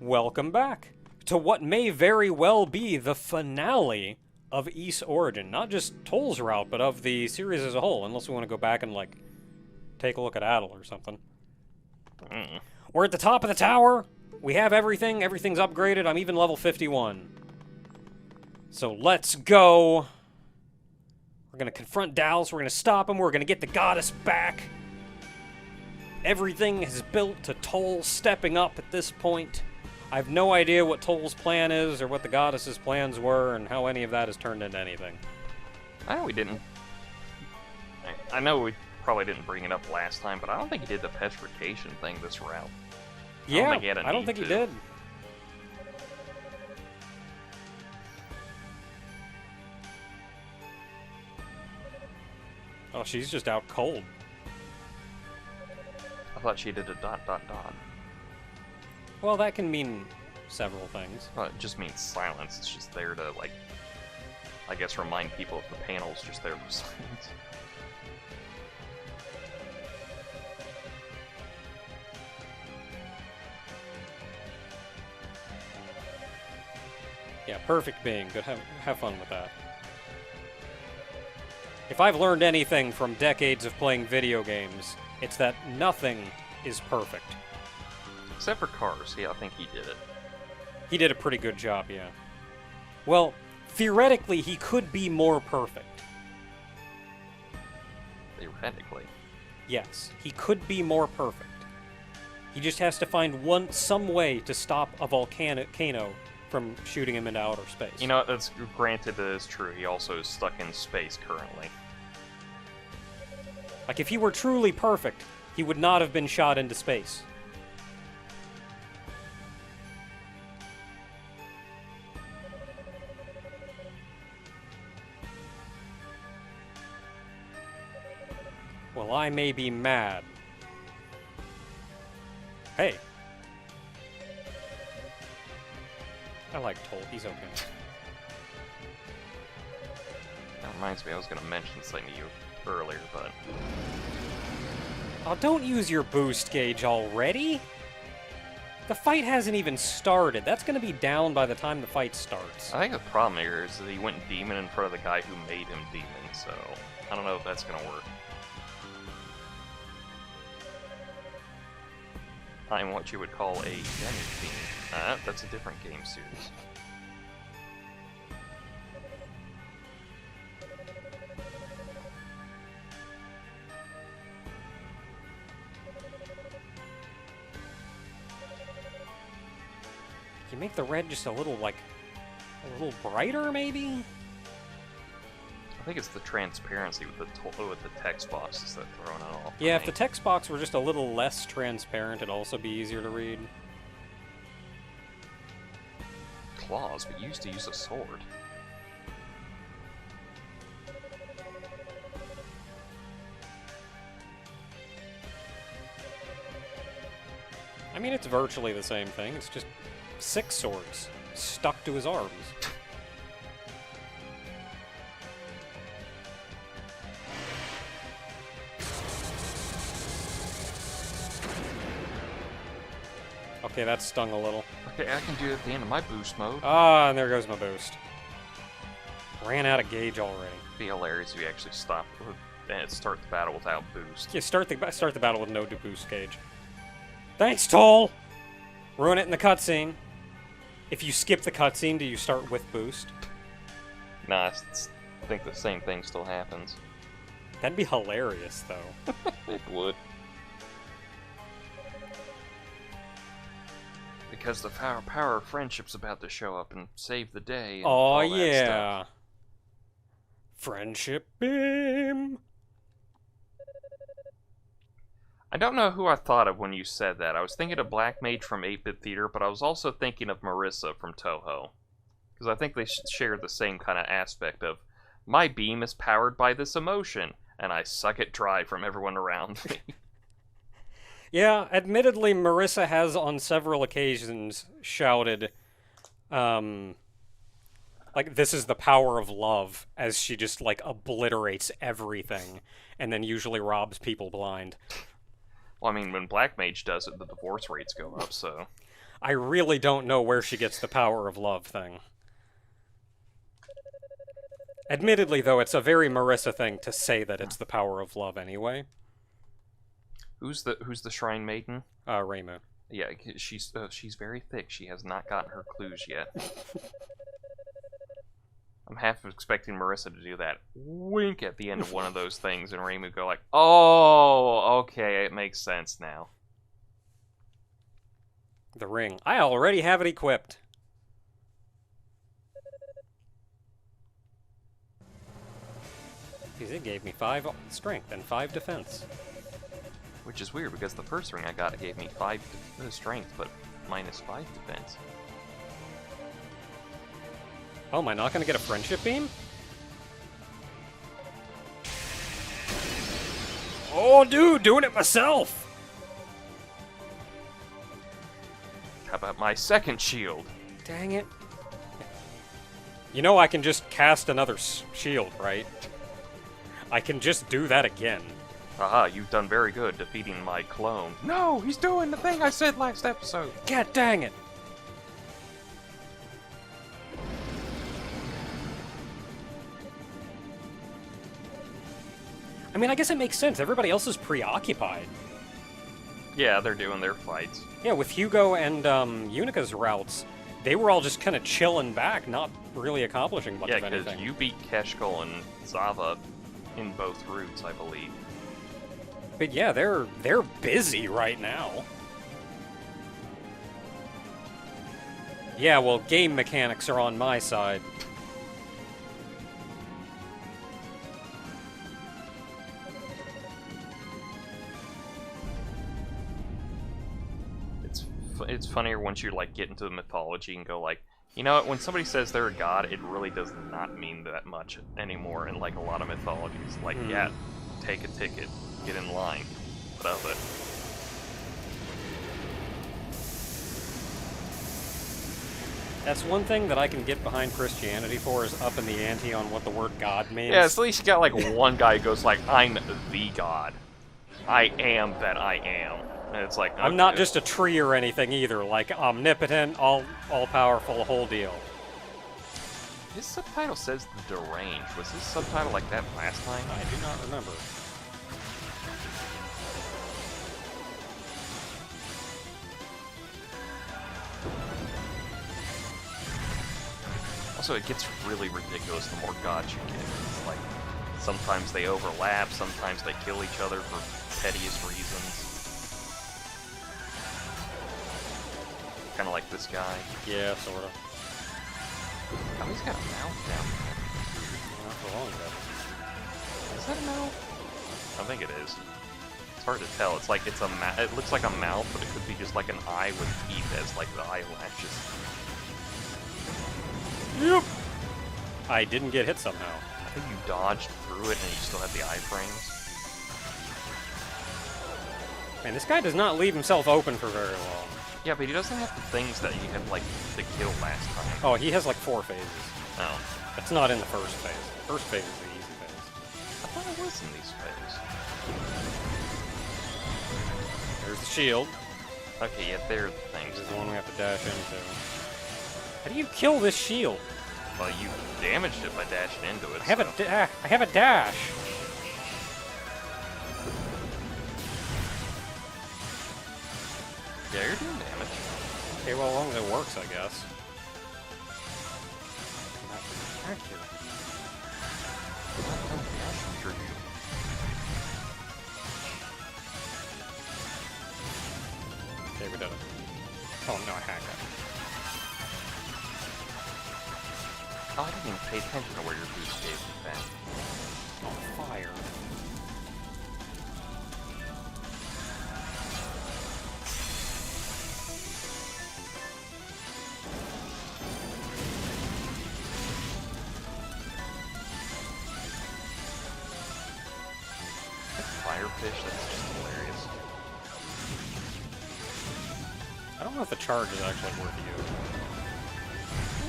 Welcome back to what may very well be the finale of Ys Origin. Not just Toll's route, but of the series as a whole, unless we want to go back and, like, take a look at Adel or something. We're at the top of the tower. We have everything. Everything's upgraded. I'm even level 51. So let's go. We're going to confront Dallas. We're going to stop him. We're going to get the goddess back. Everything is built to Toll stepping up at this point. I have no idea what Toll's plan is or what the goddess's plans were and how any of that has turned into anything. I know we didn't. I know we probably didn't bring it up last time, but I don't think he did the petrification thing this route. Yeah, I don't think he did. Oh, she's just out cold. I thought she did a ... Well, that can mean several things. Well, it just means silence. It's just there to, like, I guess remind people of the panel's just there for silence. Yeah, perfect being. Good, have fun with that. If I've learned anything from decades of playing video games, it's that nothing is perfect. Except for cars. Yeah, I think he did it. He did a pretty good job, yeah. Well, theoretically, he could be more perfect. Theoretically? Yes, he could be more perfect. He just has to find some way to stop a volcano from shooting him into outer space. You know, that's granted that is true. He also is stuck in space currently. Like, if he were truly perfect, he would not have been shot into space. Well, I may be mad. Hey. I like Toll. He's okay. That reminds me, I was going to mention something to you earlier, but... Oh, don't use your boost gauge already! The fight hasn't even started. That's going to be down by the time the fight starts. I think the problem here is that he went demon in front of the guy who made him demon, so... I don't know if that's going to work. I'm what you would call a demi-fiend. That's a different game series. You make the red just a little little brighter, maybe? I think it's the transparency with the text boxes that throw it off. Yeah, if the text box were just a little less transparent, it'd also be easier to read. Claws, but you used to use a sword. I mean, it's virtually the same thing. It's just 6 swords stuck to his arms. Okay, that stung a little. Okay, I can do it at the end of my boost mode. Ah, and there goes my boost. Ran out of gauge already. It'd be hilarious if you actually stop and start the battle without boost. Yeah, start the battle with no boost gauge. Thanks, Toll! Ruin it in the cutscene. If you skip the cutscene, do you start with boost? Nah, I think the same thing still happens. That'd be hilarious, though. It would. Because the power of friendship's about to show up and save the day. And oh, all that yeah. Stuff. Friendship beam. I don't know who I thought of when you said that. I was thinking of Black Mage from 8-Bit Theater, but I was also thinking of Marissa from Toho. Because I think they share the same kind of aspect of, my beam is powered by this emotion, and I suck it dry from everyone around me. Yeah, admittedly, Marissa has on several occasions shouted, like, this is the power of love, as she just, like, obliterates everything, and then usually robs people blind. Well, I mean, when Black Mage does it, the divorce rates go up, so... I really don't know where she gets the power of love thing. Admittedly, though, it's a very Marissa thing to say that it's the power of love anyway. Who's the Shrine Maiden? Reimu. Yeah, she's very thick. She has not gotten her clues yet. I'm half expecting Marissa to do that wink at the end of one of those things, and Reimu go like, "Oh, okay, it makes sense now." The ring. I already have it equipped. Because it gave me 5 strength and 5 defense. Which is weird, because the first ring I got gave me 5 strength, but minus 5 defense. Oh, am I not going to get a friendship beam? Oh, dude, doing it myself! How about my second shield? Dang it. You know I can just cast another shield, right? I can just do that again. Aha, you've done very good defeating my clone. No, he's doing the thing I said last episode. God dang it. I mean, I guess it makes sense. Everybody else is preoccupied. Yeah, they're doing their fights. Yeah, with Hugo and Unica's routes, they were all just kind of chilling back, not really accomplishing much of anything. Yeah, because you beat Keshkol and Zava in both routes, I believe. But yeah, they're busy right now. Yeah, well, game mechanics are on my side. It's funnier once you like get into the mythology and go like, you know what, when somebody says they're a god, it really does not mean that much anymore in like a lot of mythologies. Like, yeah, take a ticket, get in line, what of it? That's one thing that I can get behind Christianity for, is up in the ante on what the word God means. Yeah, so at least you got like one guy who goes like, I'm the god. I am that I am. And it's like, okay. I'm not just a tree or anything either, like omnipotent, all-powerful, the whole deal. His subtitle says the deranged. Was his subtitle like that last time? I do not remember. Also, it gets really ridiculous the more gods you get. It's like, sometimes they overlap, sometimes they kill each other for pettiest reasons. Kind of like this guy. Yeah, sort of. Oh, he's got a mouth down there. Not for long ago. Is that a mouth? I think it is. It's hard to tell. It's like it's a it looks like a mouth, but it could be just like an eye with teeth as like the eyelashes. Yep. I didn't get hit somehow. I think you dodged through it and you still have the iframes. Man, this guy does not leave himself open for very long. Yeah, but he doesn't have the things that you had, like, to kill last time. Oh, he has like 4 phases. Oh. That's not in the first phase. The first phase is the easy phase. I thought it was in these phases. There's the shield. Okay, yeah, they're the things. This is the one we have to dash into. How do you kill this shield? Well, you damaged it by dashing into it. I have a dash. Yeah, you're doing damage. Okay, well, as long as it works, I guess. I'm not back here. Okay, we did it. Oh no, I hacked it. Oh, I didn't even pay attention to where your boost gave me that. Oh, fire. Firefish, that's just hilarious. I don't know if the charge is actually worth using.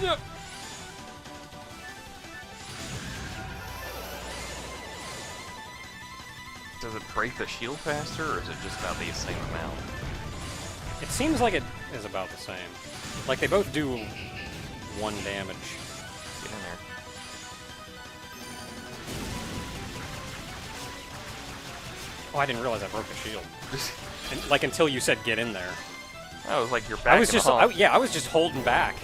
Yep. Does it break the shield faster, or is it just about the same amount? It seems like it is about the same. Like, they both do 1 damage. Get in there. Oh, I didn't realize I broke the shield. And, like, until you said get in there. That was like you're back. Yeah, I was just holding back.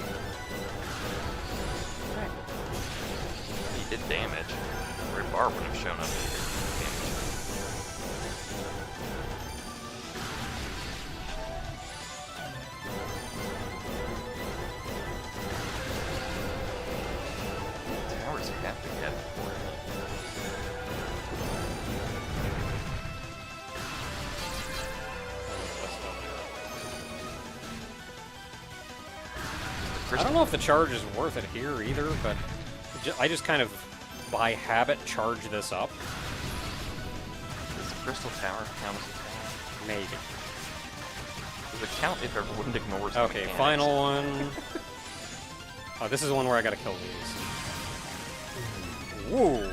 He did damage. Red bar would have shown up. Towers have to get for it. I don't know if the charge is worth it here either, but I just kind of, by habit, charge this up. Does the crystal tower count as a tower? Maybe. Does it count if everyone ignores the Okay, mechanics? final one. Oh, this is the one where I gotta kill these. Woo!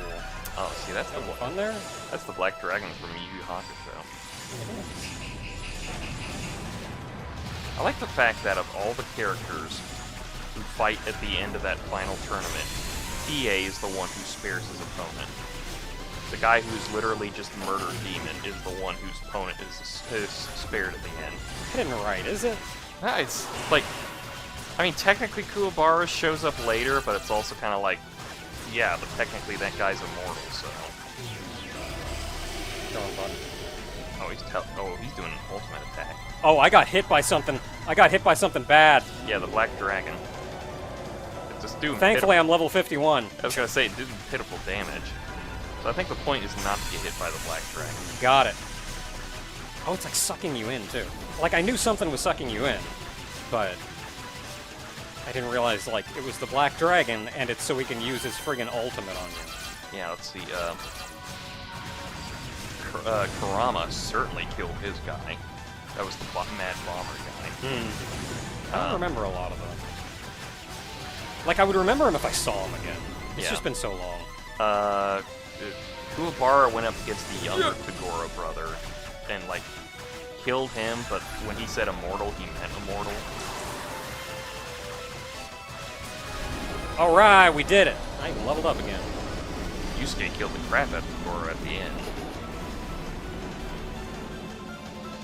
Oh, see, that's the one. Fun there? That's the Black Dragon from Yu Yu Hakusho. I like the fact that of all the characters who fight at the end of that final tournament, EA is the one who spares his opponent. The guy who's literally just murdered Demon is the one whose opponent is spared at the end. That isn't right, is it? Yeah, it's like, I mean, technically Kuwabara shows up later, but it's also kind of like, yeah, but technically that guy's immortal, so. Wrong button. Oh, he's doing an ultimate attack. Oh, I got hit by something. I got hit by something bad. Yeah, the Black Dragon. It's just doing Thankfully, I'm level 51. I was gonna say, it did pitiful damage. So I think the point is not to get hit by the Black Dragon. Got it. Oh, it's like sucking you in, too. Like, I knew something was sucking you in, but I didn't realize, like, it was the Black Dragon, and it's so he can use his friggin' ultimate on you. Yeah, let's see, Kurama certainly killed his guy. That was the Mad Bomber guy. I don't remember a lot of them. Like, I would remember him if I saw him again. It's Yeah. just been so long. Kuwabara went up against the younger Tagora brother and, like, killed him, but when he said immortal, he meant immortal. Alright, we did it. I even leveled up again. Yusuke killed the crap out of Tagora at the end.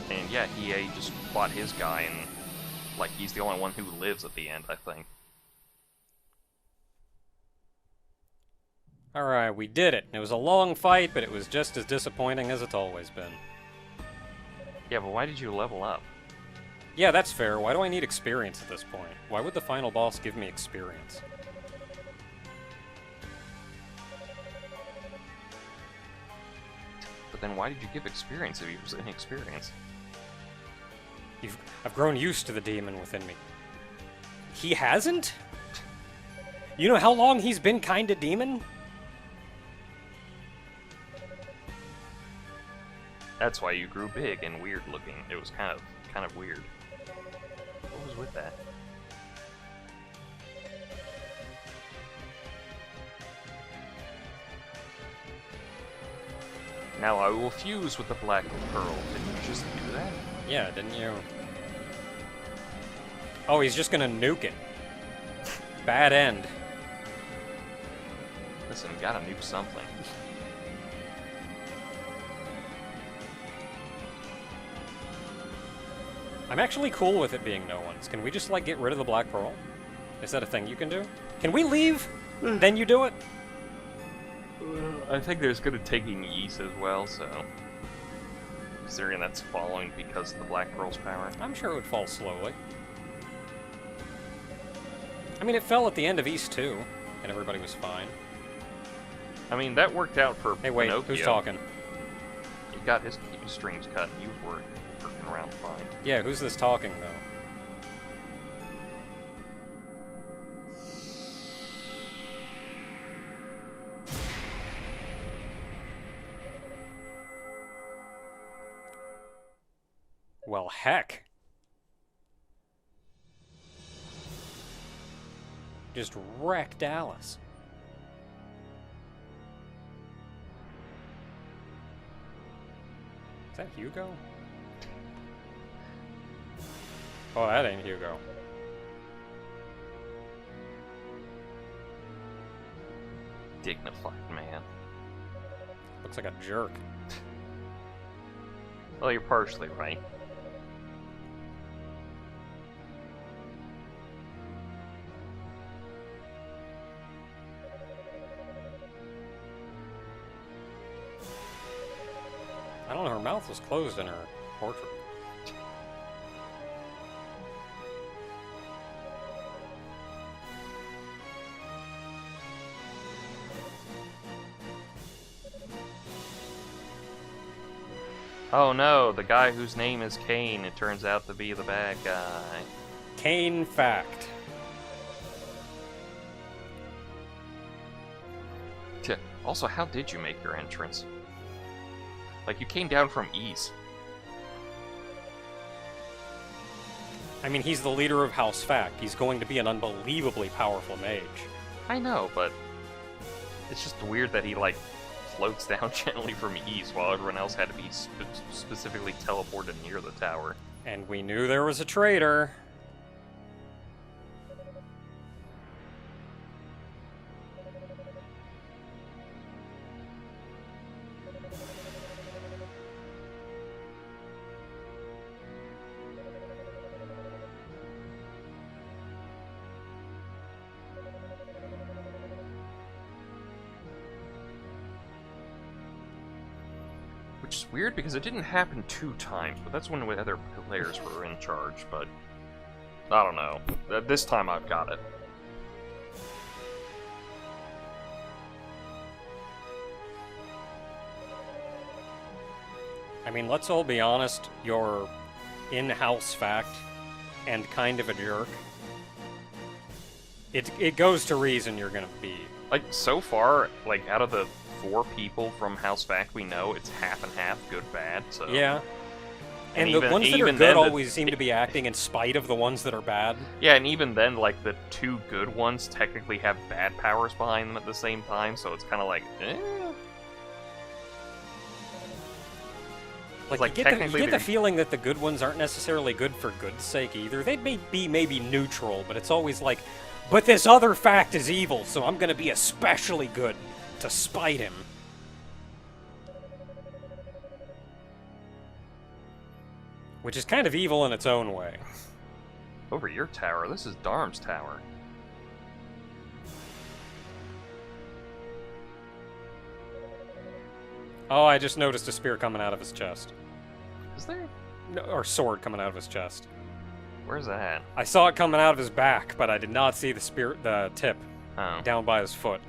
And yeah, EA just fought his guy, and, like, he's the only one who lives at the end, I think. Alright, we did it. It was a long fight, but it was just as disappointing as it's always been. Yeah, but why did you level up? Yeah, that's fair. Why do I need experience at this point? Why would the final boss give me experience? But then why did you give experience if he was inexperienced? I've grown used to the demon within me. He hasn't? You know how long he's been kinda demon? That's why you grew big and weird looking. It was kind of weird. What was with that? Now I will fuse with the Black Pearl. Didn't you just do that? Yeah, didn't you? Oh, he's just gonna nuke it. Bad end. Listen, gotta nuke something. I'm actually cool with it being no one's. Can we just, like, get rid of the Black Pearl? Is that a thing you can do? Can we leave? Then you do it? I think there's good at taking Ys as well, so... Considering that's following because of the Black Pearl's power. I'm sure it would fall slowly. I mean, it fell at the end of East 2, and everybody was fine. I mean, that worked out for Hey, wait, Pinocchio. who's talking? He got his strings cut, and you were working around fine. Yeah, who's this talking, though? Well, heck. Just wrecked Alice. Is that Hugo? Oh, that ain't Hugo. Dignified man. Looks like a jerk. Well, you're partially right. I don't know, her mouth was closed in her portrait. Oh no, the guy whose name is Kane, it turns out to be the bad guy. Kane fact. Also, how did you make your entrance? Like, you came down from east. I mean, he's the leader of House Fact. He's going to be an unbelievably powerful mage. I know, but it's just weird that he, like, floats down gently from east while everyone else had to be specifically teleported near the tower. And we knew there was a traitor. Which is weird because it didn't happen 2 times, but that's when the other players were in charge, but I don't know. This time I've got it. I mean, let's all be honest, you're in-house fact and kind of a jerk. It goes to reason you're gonna be. Like, so far, like, out of the 4 people from House Fact we know, it's half and half, good, bad, so... Yeah. And even, the ones that are even good then, always seem to be acting in spite of the ones that are bad. Yeah, and even then, like, the 2 good ones technically have bad powers behind them at the same time, so it's kind of like, eh? Like, you get the feeling that the good ones aren't necessarily good for good's sake either. They may be maybe neutral, but it's always like, but this other fact is evil, so I'm gonna be especially good to spite him. Which is kind of evil in its own way. Over your tower, this is Darm's tower. Oh, I just noticed a spear coming out of his chest. Is there? No, or sword coming out of his chest. Where's that? I saw it coming out of his back, but I did not see the tip Oh. down by his foot.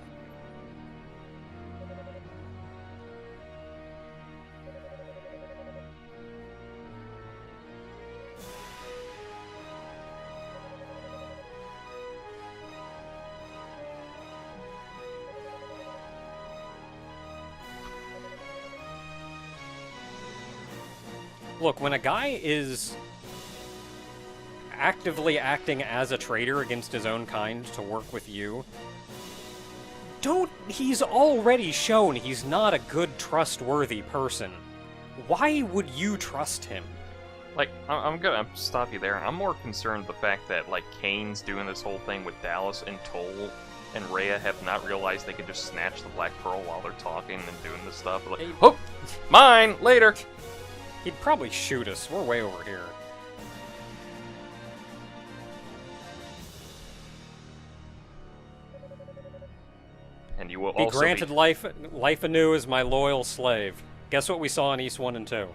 Look, when a guy is actively acting as a traitor against his own kind to work with you, he's already shown he's not a good, trustworthy person. Why would you trust him? Like, I'm gonna stop you there. I'm more concerned the fact that, like, Kane's doing this whole thing with Dallas and Toll and Rhea have not realized they could just snatch the Black Pearl while they're talking and doing this stuff. Like, oh, mine, later! He'd probably shoot us. We're way over here. And you will be also granted life anew as my loyal slave. Guess what we saw in East 1 and 2?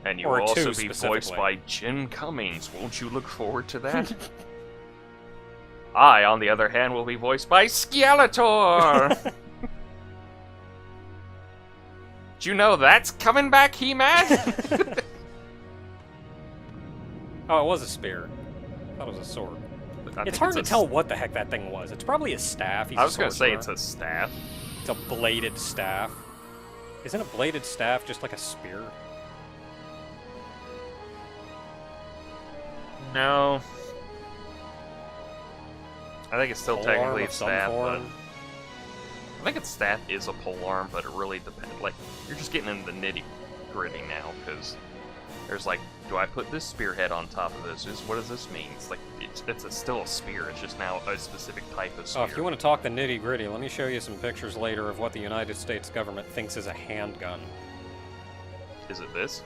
And you will also be voiced by Jim Cummings. Won't you look forward to that? I, on the other hand, will be voiced by Skeletor! Do you know that's coming back, He-Man? Oh, it was a spear. I thought it was a sword. It's hard to tell what the heck that thing was. It's probably a staff. I was going to say it's a staff. It's a bladed staff. Isn't a bladed staff just like a spear? No. I think it's still technically a staff, but... I think its staff is a polearm, but it really depends. Like, you're just getting into the nitty-gritty now, because there's, like, do I put this spearhead on top of this? What does this mean? It's like, still a spear, it's just now a specific type of spear. Oh, if you want to talk the nitty-gritty, let me show you some pictures later of what the United States government thinks is a handgun. Is it this?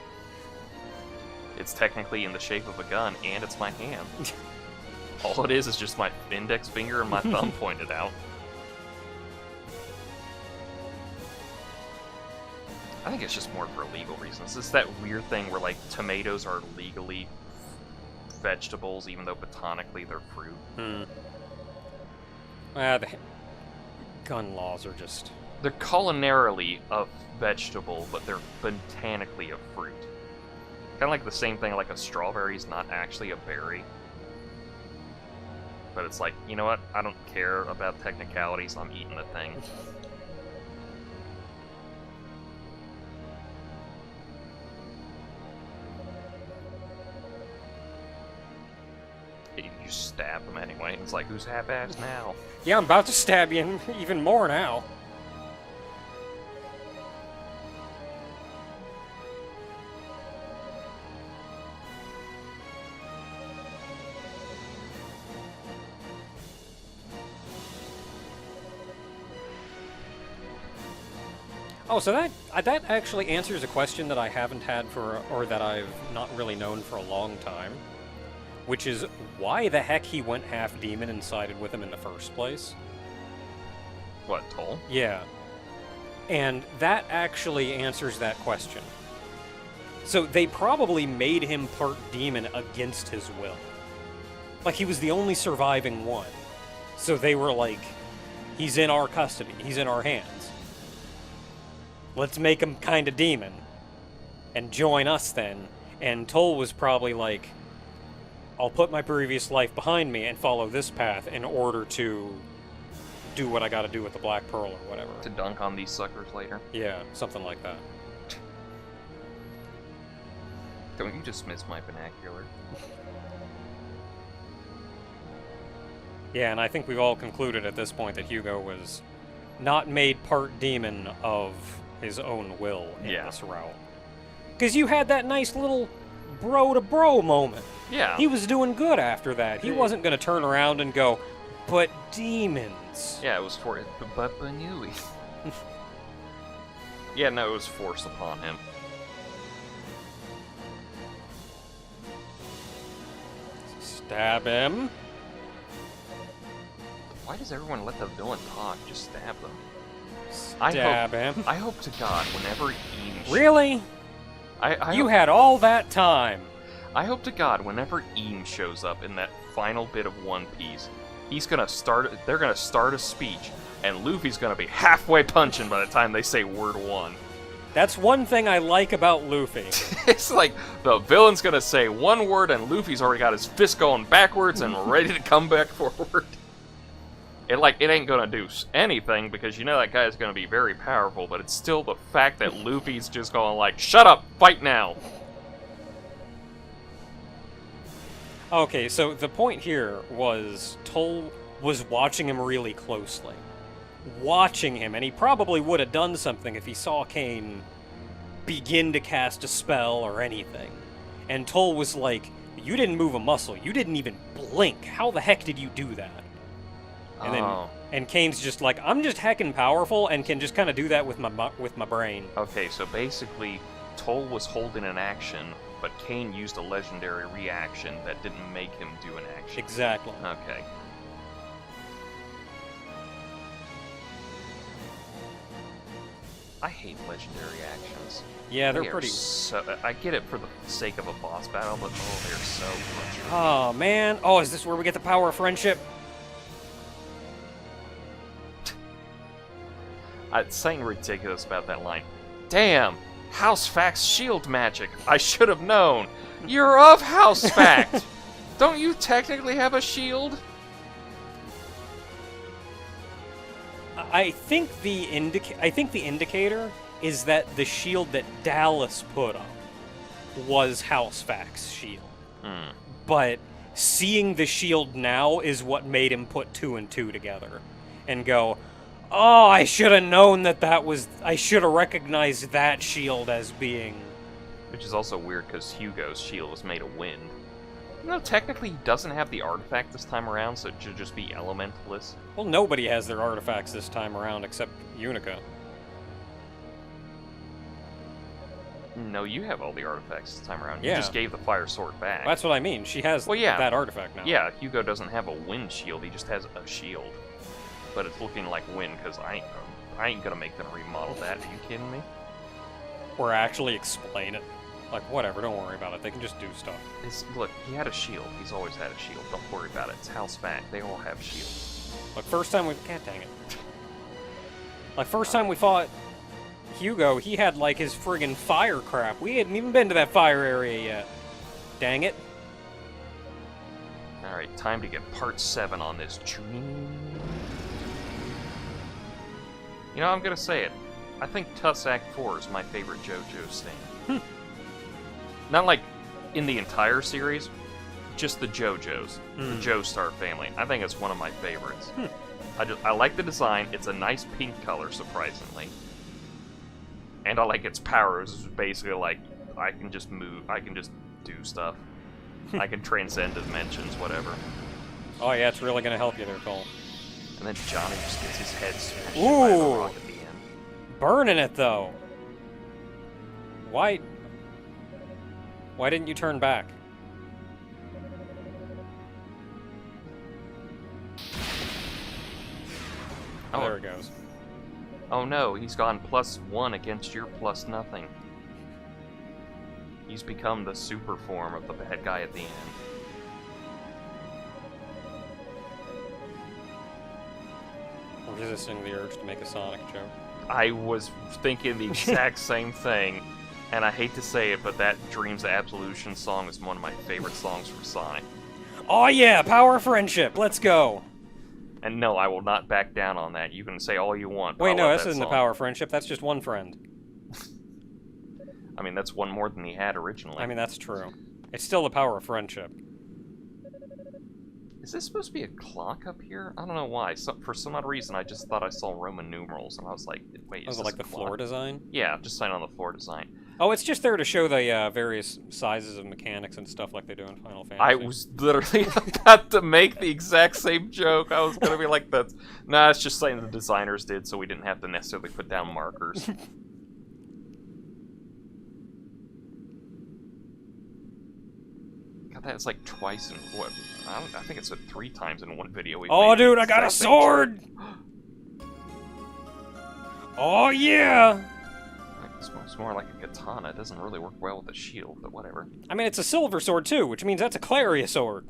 It's technically in the shape of a gun, and it's my hand. All it is just my index finger and my thumb pointed out. I think it's just more for legal reasons. It's that weird thing where, like, tomatoes are legally vegetables, even though botanically they're fruit. The gun laws are just... They're culinarily a vegetable, but they're botanically a fruit. Kind of like the same thing, like a strawberry is not actually a berry. But it's like, you know what? I don't care about technicalities, I'm eating the thing. You just stab him anyway. It's like, who's half-assed now? Yeah, I'm about to stab you even more now. Oh, so that actually answers a question that I haven't had or that I've not really known for a long time, which is why the heck he went half demon and sided with him in the first place. What, Toll? Yeah. And that actually answers that question. So they probably made him part demon against his will. Like, he was the only surviving one. So they were like, he's in our custody, he's in our hands. Let's make him kind of demon and join us then. And Toll was probably like, I'll put my previous life behind me and follow this path in order to do what I gotta do with the Black Pearl or whatever. To dunk on these suckers later? Yeah, something like that. Don't you dismiss my vernacular? Yeah, and I think we've all concluded at this point that Hugo was not made part demon of his own will in this route. Because you had that nice little bro-to-bro moment. Yeah. He was doing good after that. He wasn't going to turn around and go, but demons. Yeah, it was for it. But Banui. Yeah, no, it was forced upon him. Stab him. Why does everyone let the villain talk? Just stab them. Stab him. I hope to God, whenever Eames... Really? You had all that time. I hope to God, whenever Eames shows up in that final bit of One Piece, they're gonna start a speech, and Luffy's gonna be halfway punching by the time they say word one. That's one thing I like about Luffy. It's like, the villain's gonna say one word, and Luffy's already got his fist going backwards and ready to come back forward. It ain't gonna do anything, because you know that guy's gonna be very powerful, but it's still the fact that Luffy's just going like, shut up, fight now! Okay, so the point here was Toll was watching him really closely. Watching him, and he probably would have done something if he saw Kane begin to cast a spell or anything. And Toll was like, you didn't move a muscle, you didn't even blink, how the heck did you do that? And Kane's just like, I'm just heckin' powerful and can just kind of do that with my brain. Okay, so basically, Toll was holding an action, but Kane used a legendary reaction that didn't make him do an action. Exactly. Okay. I hate legendary actions. Yeah, they're They are pretty... I get it for the sake of a boss battle, but oh, they're so frustrating. Oh, man. Oh, is this where we get the power of friendship? Something ridiculous about that line. Damn! House Fact's shield magic! I should have known! You're of House Fact! Don't you technically have a shield? I think the indicator is that the shield that Dallas put up was House Fact's shield. But seeing the shield now is what made him put 2 and 2 together and go, oh, I should have known that was... I should have recognized that shield as being Which is also weird because Hugo's shield is made of wind. No, technically he doesn't have the artifact this time around, so it should just be elementalist. Well, nobody has their artifacts this time around except Unica. No, you have all the artifacts this time around. Yeah. You just gave the fire sword back. That's what I mean. She has that artifact now. Yeah, Hugo doesn't have a wind shield. He just has a shield. But it's looking like wind because I ain't gonna make them remodel that. Are you kidding me? Or actually explain it. Like, whatever, don't worry about it. They can just do stuff. Look, he had a shield. He's always had a shield. Don't worry about it. It's House back. They all have shields. Like, first time we... God dang it. Like, first time we fought Hugo, he had, like, his friggin' fire crap. We hadn't even been to that fire area yet. Dang it. Alright, time to get part 7 on this. You know, I'm gonna say it. I think Tuss Act 4 is my favorite JoJo stand. Not like in the entire series, just the JoJos, the Joestar family. I think it's one of my favorites. I like the design. It's a nice pink color, surprisingly. And I like its powers. It's basically like, I can just move, I can just do stuff. I can transcend dimensions, whatever. Oh yeah, it's really gonna help you there, Cole. And then Johnny just gets his head smashed by the rock at the end. Burning it, though. Why didn't you turn back? Oh, there it goes. Oh no, he's gone +1 against your +0. He's become the super form of the bad guy at the end. I'm resisting the urge to make a Sonic joke. I was thinking the exact same thing, and I hate to say it, but that Dreams of Absolution song is one of my favorite songs from Sonic. Oh yeah, power of friendship, let's go! And no, I will not back down on that. You can say all you want. Wait, no, this isn't the power of friendship, that's just one friend. I mean, that's one more than he had originally. I mean, that's true. It's still the power of friendship. Is this supposed to be a clock up here? I don't know why. For some odd reason, I just thought I saw Roman numerals, and I was like, wait, is this like a the clock? floor design? Yeah, just sign on the floor design. Oh, it's just there to show the various sizes of mechanics and stuff like they do in Final Fantasy. I was literally about to make the exact same joke. I was going to be like, nah, it's just something the designers did so we didn't have to necessarily put down markers. God, that's like twice in what? I think it's 3 times in one video we Oh, made. dude, I got a sword! Oh, yeah! It's more like a katana. It doesn't really work well with a shield, but whatever. I mean, it's a silver sword, too, which means that's a Claria sword.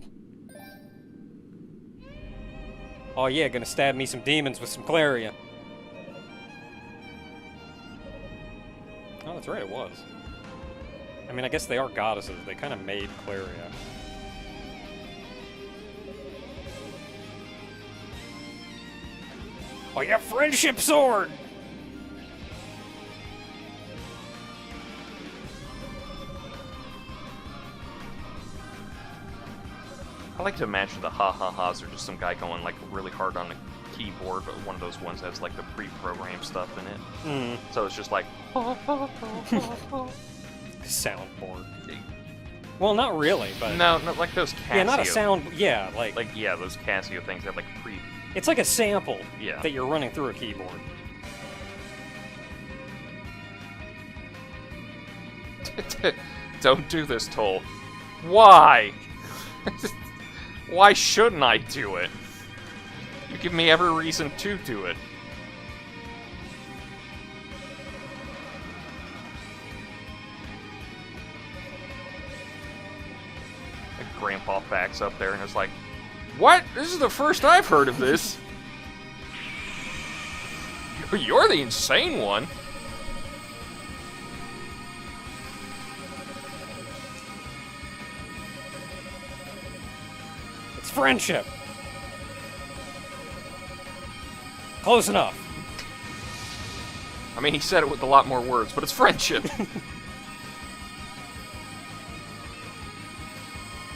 Oh, yeah, gonna stab me some demons with some Claria. Oh, that's right, it was. I mean, I guess they are goddesses. They kind of made Claria. Oh, yeah, friendship sword! I like to imagine the ha-ha-has are just some guy going like really hard on a keyboard, but one of those ones has like the pre-programmed stuff in it. So it's just like soundboard. Well, not really, but no, not like those Casio. Yeah, not a sound. Yeah, like yeah, those Casio things have like pre. It's like a sample that you're running through a keyboard. Don't do this, Toll. Why? Why shouldn't I do it? You give me every reason to do it. Like Grandpa backs up there and is like, "What? This is the first I've heard of this." You're the insane one. Friendship. Close enough. I mean, he said it with a lot more words, but it's friendship.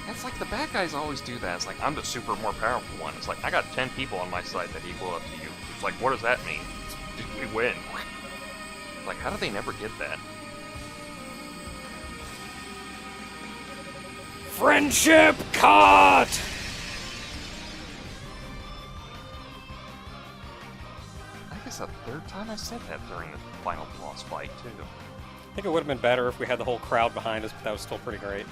That's like the bad guys always do that. It's like, I'm the super more powerful one. It's like, I got 10 people on my side that equal up to you. It's like, what does that mean? We win. Like, how do they never get that? Friendship caught! I guess the third time I said that during the final boss fight, too. I think it would have been better if we had the whole crowd behind us, but that was still pretty great.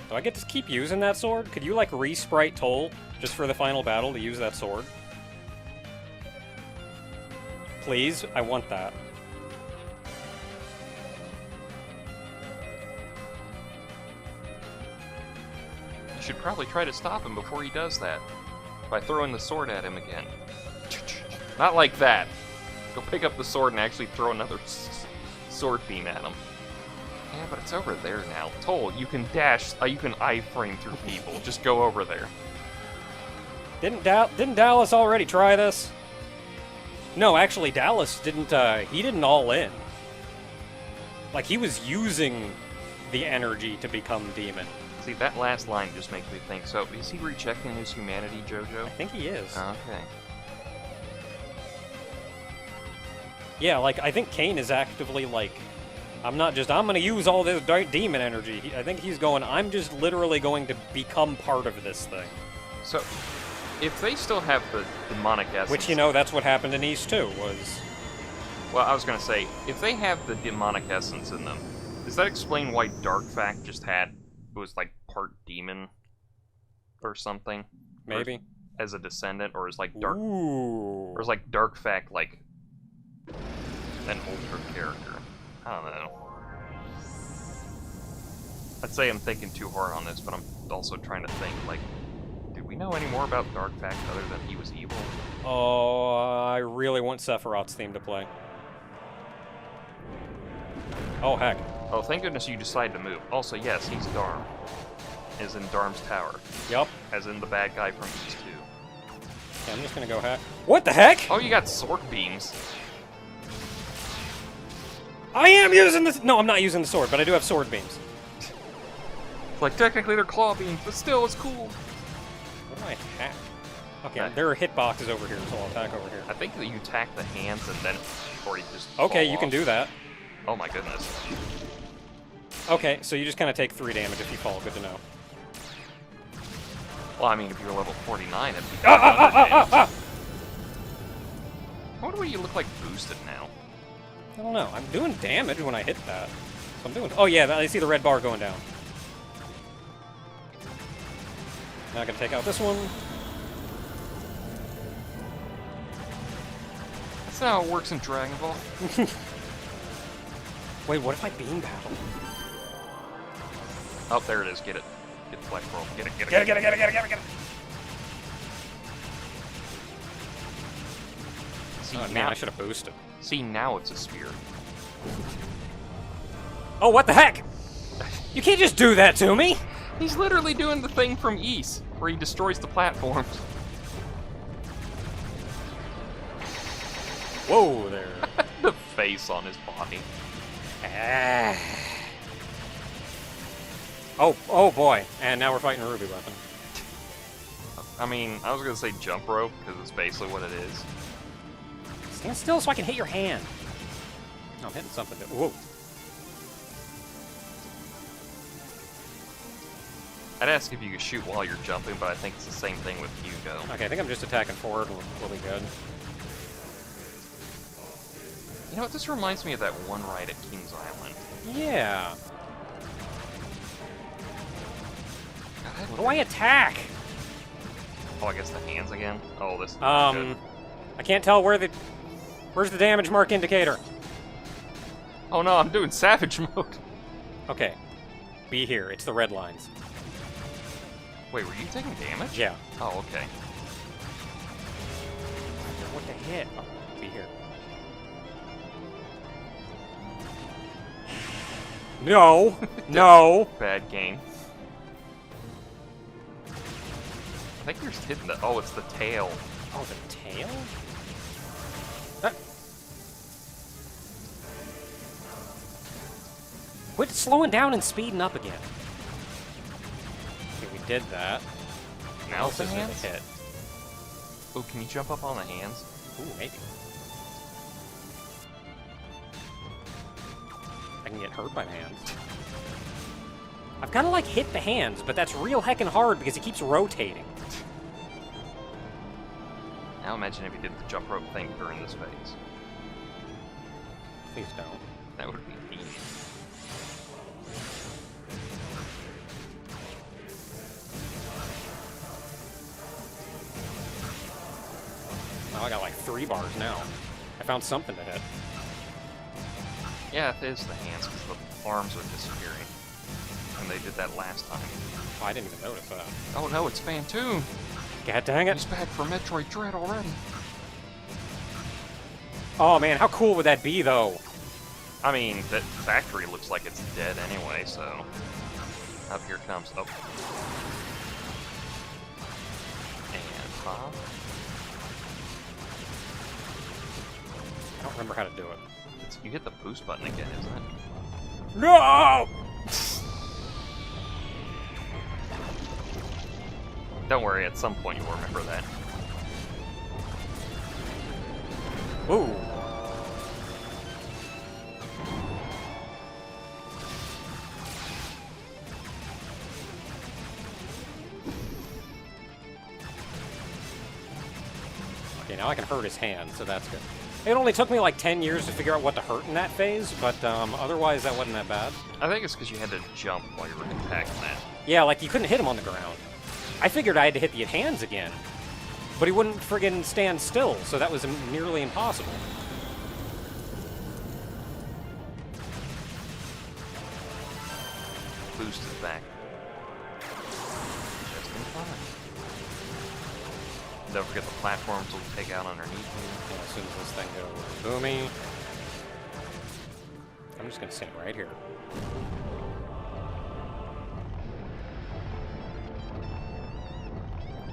Do I get to keep using that sword? Could you, like, re-sprite Toll just for the final battle to use that sword? Please? I want that. You should probably try to stop him before he does that. By throwing the sword at him again. Not like that. Go pick up the sword and actually throw another sword beam at him. Yeah, but it's over there now. Toll, you can dash, you can iframe through people. Just go over there. Didn't Dallas already try this? No, actually, Dallas didn't, he didn't all in. Like, he was using the energy to become demon. See, that last line just makes me think, so is he rechecking his humanity, JoJo? I think he is. Okay. Yeah, like, I think Kane is actively, like, I'm gonna use all this dark demon energy. I think he's going, I'm just literally going to become part of this thing. So, if they still have the demonic essence... Which, you know, that's what happened in East 2, was... Well, I was gonna say, if they have the demonic essence in them, does that explain why Darkfact just was like part demon or something? Maybe. Or as a descendant, or is like Dark... Ooh. Or is like Darkfact like an older character? I don't know. I'd say I'm thinking too hard on this, but I'm also trying to think, like, do we know any more about Darkfact other than he was evil? Oh, I really want Sephiroth's theme to play. Oh, heck. Oh, thank goodness you decided to move. Also, yes, he's Darm. As in Darm's Tower. Yup. As in the bad guy from East 2. Okay, I'm just gonna go hack. What the heck? Oh, you got sword beams. I am using this. No, I'm not using the sword, but I do have sword beams. Like, technically they're claw beams, but still, it's cool. What do I attack? Okay, there are hitboxes over here, so I'll attack over here. I think that you attack the hands and then, or you just Okay, fall you can off. do that. Oh my goodness. Okay, so you just kind of take 3 damage if you fall. Good to know. Well, I mean, if you're level 49, it'd be 500 damage. I wonder why you look like boosted now. I don't know. I'm doing damage when I hit that. So I'm doing... Oh, yeah, I see the red bar going down. Now I gotta take out this one. That's not how it works in Dragon Ball. Wait, what if I beam battle? Oh, there it is. Get it. Get the flex roll. Get it, get it. Get it, get it, get it, get it, get it, get it! See, Oh, man, now, I should have boosted. see, now it's a spear. Oh, what the heck? You can't just do that to me! He's literally doing the thing from East, where he destroys the platforms. Whoa there. The face on his body. Ah. Oh boy. And now we're fighting a ruby weapon. I mean, I was gonna say jump rope, because it's basically what it is. Stand still so I can hit your hand. Oh, I'm hitting something. Whoa. I'd ask if you could shoot while you're jumping, but I think it's the same thing with Hugo. Okay, I think I'm just attacking forward and we'll be good. You know what, this reminds me of that one ride at King's Island. Yeah. God, What do I attack? Oh, I guess the hands again? Oh, this is good. I can't tell where's the damage mark indicator? Oh no, I'm doing Savage mode. Okay. Be here. It's the red lines. Wait, were you taking damage? Yeah. Oh, okay. What the hit? Oh, be here. No! No! Bad game. I think you're just hitting the... Oh, it's the tail. Oh, the tail? Quit slowing down and speeding up again. Okay, we did that. Now it's the This isn't a hands? hit. Oh, can you jump up on the hands? Ooh, maybe. I can get hurt by the hands. I've gotta, like, hit the hands, but that's real heckin' hard because he keeps rotating. Now imagine if you did the jump rope thing during this phase. Please don't. That would be neat. Oh, I got like 3 bars now. I found something to hit. Yeah, it is the hands, because the arms are disappearing. And they did that last time. Oh, I didn't even notice that. Oh no, it's Phantoon! God dang it. He's back for Metroid Dread already. Oh man, how cool would that be though? I mean, that factory looks like it's dead anyway, so... Up here comes... Oh. And pop. I don't remember how to do it. You hit the boost button again, isn't it? No! Don't worry, at some point you'll remember that. Ooh. Okay, now I can hurt his hand, so that's good. It only took me like 10 years to figure out what to hurt in that phase, but otherwise that wasn't that bad. I think it's because you had to jump while you were attacking that. Yeah, like you couldn't hit him on the ground. I figured I had to hit the hands again, but he wouldn't friggin' stand still, so that was nearly impossible. Boost is back. Just in time. Don't forget the platforms will take out underneath you. And as soon as this thing goes boomy, I'm just gonna stand right here.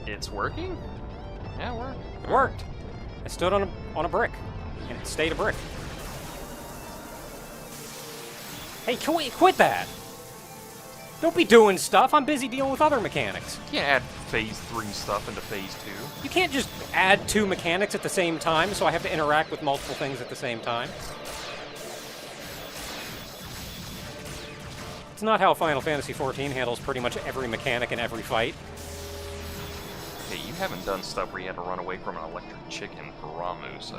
It's working? Yeah, it worked. It worked. I stood on a brick, and it stayed a brick. Hey, quit that! Don't be doing stuff. I'm busy dealing with other mechanics. You can't add Phase 3 stuff into Phase 2. You can't just add 2 mechanics at the same time, so I have to interact with multiple things at the same time. It's not how Final Fantasy XIV handles pretty much every mechanic in every fight. Hey, you haven't done stuff where you had to run away from an electric chicken for Ramu, so...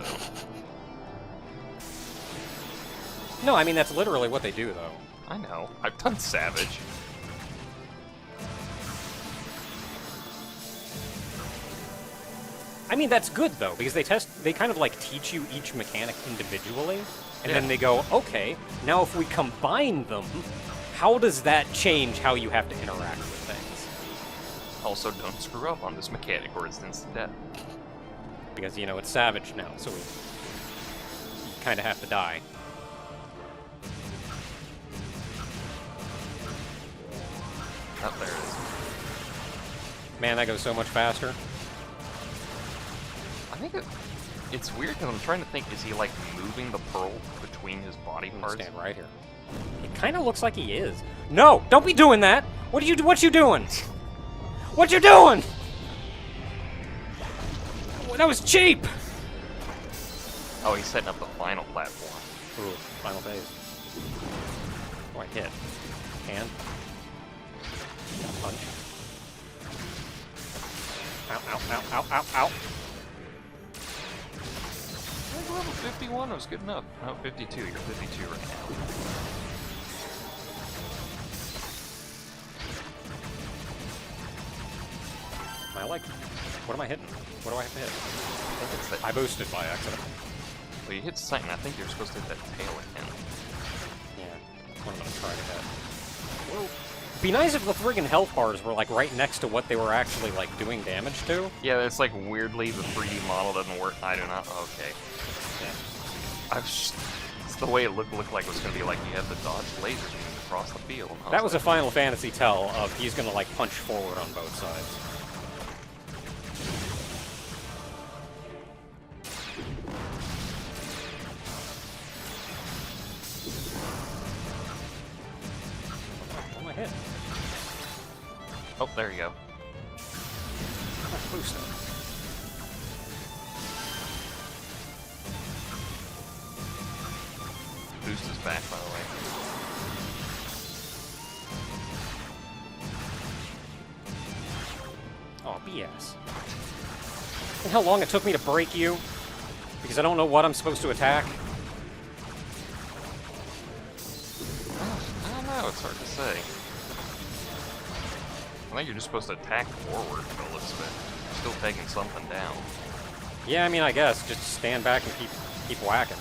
No, I mean, that's literally what they do, though. I know. I've done Savage. I mean, that's good, though, because they kind of, like, teach you each mechanic individually, and Yeah. then they go, okay, now if we combine them, how does that change how you have to interact with things? Also, don't screw up on this mechanic or it's instant death. Because, you know, it's Savage now, so we kind of have to die. Oh, there it is. Man, that goes so much faster. I think it's weird because I'm trying to think, is he like moving the pearl between his body I'm gonna parts? stand right here. It kind of looks like he is. No! Don't be doing that! What you doing? What you doing? That was cheap! Oh, he's setting up the final platform. Ooh, final phase. Oh, I hit. Hand. Got a punch. Ow, ow, ow, ow, ow, ow. I think level 51 was good enough. No, 52. You're 52 right now. Am I like... What am I hitting? What do I have to hit? I think it's that. I boosted by accident. Well, you hit something. I think you're supposed to hit that tail again. Yeah, that's what I'm gonna try to hit. Well, be nice if the friggin' health bars were like right next to what they were actually like doing damage to. Yeah, it's like weirdly the 3D model doesn't work. I do not. Okay. Yeah. It's the way it looked like it was going to be like you have to dodge lasers moving across the field. That was a Final Fantasy tell of he's gonna like punch forward on both sides. What am I hitting? Oh, there you go. Oh, boost it. Boost is back, by the way. BS. And how long it took me to break you? Because I don't know what I'm supposed to attack? I don't know, it's hard to say. I think you're just supposed to attack forward for the looks of it. You're still taking something down. Yeah, I mean, I guess. Just stand back and keep whacking.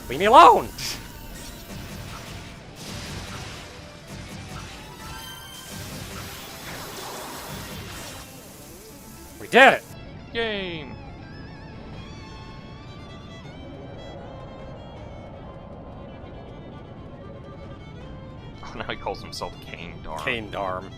Leave me alone! We did it! Game! Oh, now he calls himself Kane Darm. Kane Darm.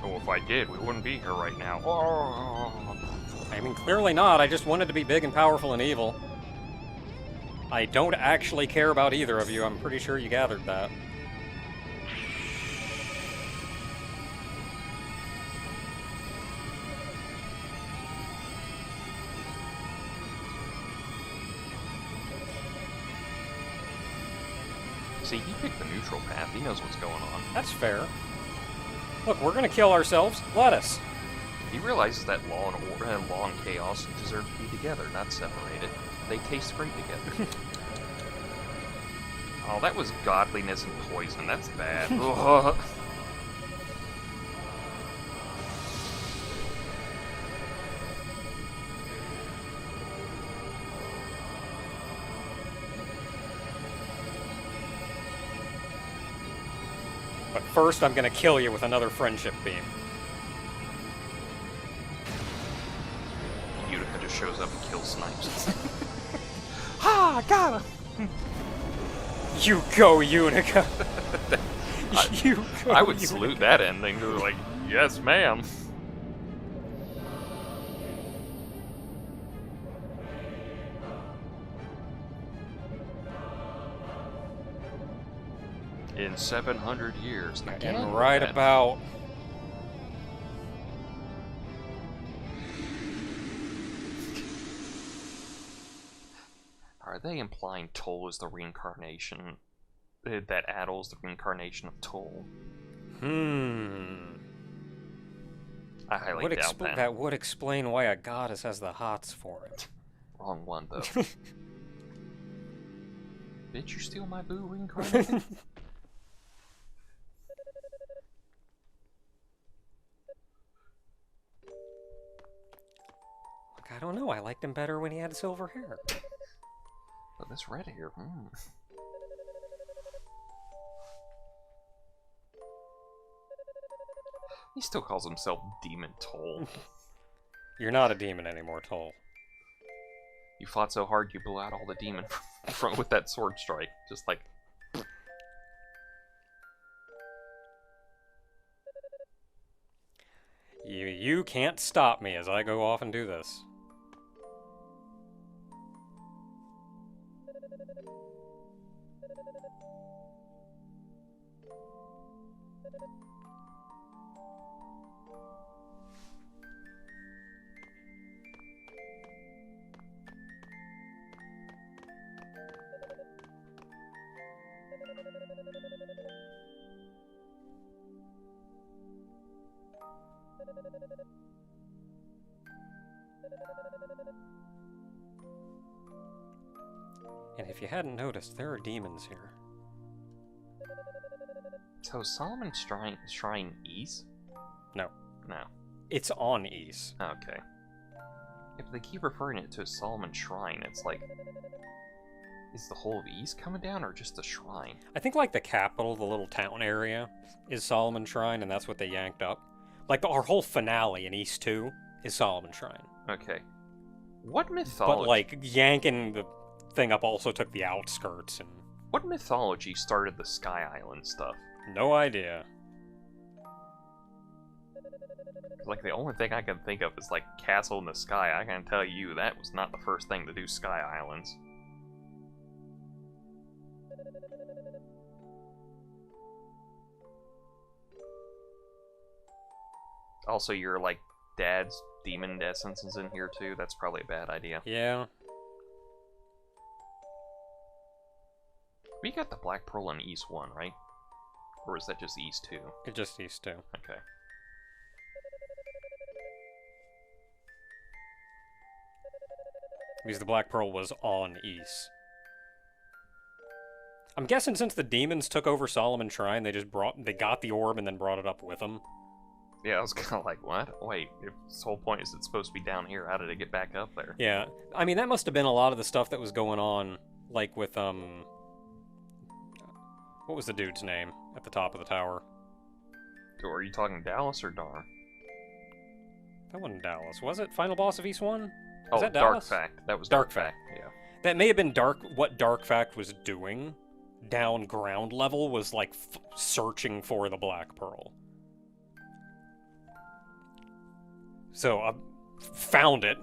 Oh, if I did, we wouldn't be here right now. Oh. I mean, clearly not. I just wanted to be big and powerful and evil. I don't actually care about either of you. I'm pretty sure you gathered that. See, he picked the neutral path. He knows what's going on. That's fair. Look, we're gonna kill ourselves. Let us. He realizes that law and order and law and chaos deserve to be together, not separated. They taste great together. Oh, that was godliness and poison. That's bad. Ugh. But first, I'm gonna kill you with another friendship beam. Utica just shows up and kills Snipes. Ha! Got him! You go, Unica! You go, I would Unica. salute that ending. They were like, yes, ma'am. In 700 years. the game And right will end. about... Are they implying Toll is the reincarnation? That Addle's the reincarnation of Toll? I highly doubt that. That would explain why a goddess has the hots for it. Wrong one, though. Bitch, you steal my boo reincarnated? Look, I don't know. I liked him better when he had silver hair. But this red hair, He still calls himself Demon Toll. You're not a demon anymore, Toll. You fought so hard you blew out all the demon from with that sword strike. Just like... You can't stop me as I go off and do this. And if you hadn't noticed, there are demons here. So Solomon Shrine East? No. No. It's on Ys. Okay. If they keep referring it to a Solomon Shrine, it's like... Is the whole of Ys coming down, or just the shrine? I think, like, the capital, the little town area, is Solomon Shrine, and that's what they yanked up. Like, our whole finale in Ys 2 is Solomon Shrine. Okay. What mythology... But, like, yanking the thing up also took the outskirts, and... What mythology started the Sky Island stuff? No idea. Like, the only thing I can think of is, like, Castle in the Sky. I can tell you, that was not the first thing to do Sky Islands. Also, your, like, dad's demon essence is in here, too. That's probably a bad idea. Yeah. We got the Black Pearl in East 1, right? Or is that just East 2? It just East 2. Okay. Because the Black Pearl was on East. I'm guessing since the demons took over Solomon Shrine, they got the orb and then brought it up with them. Yeah, I was kind of like, what? Wait, if this whole point is it's supposed to be down here, how did it get back up there? Yeah. I mean, that must have been a lot of the stuff that was going on, like with, what was the dude's name at the top of the tower? Or are you talking Dallas or Dar? That wasn't Dallas, was it? Final boss of East 1? Oh, that Dark Dallas? Fact. That was Dark Dark Fact. Fact, yeah. That may have been what Dark Fact was doing down ground level, was like searching for the Black Pearl. So I found it,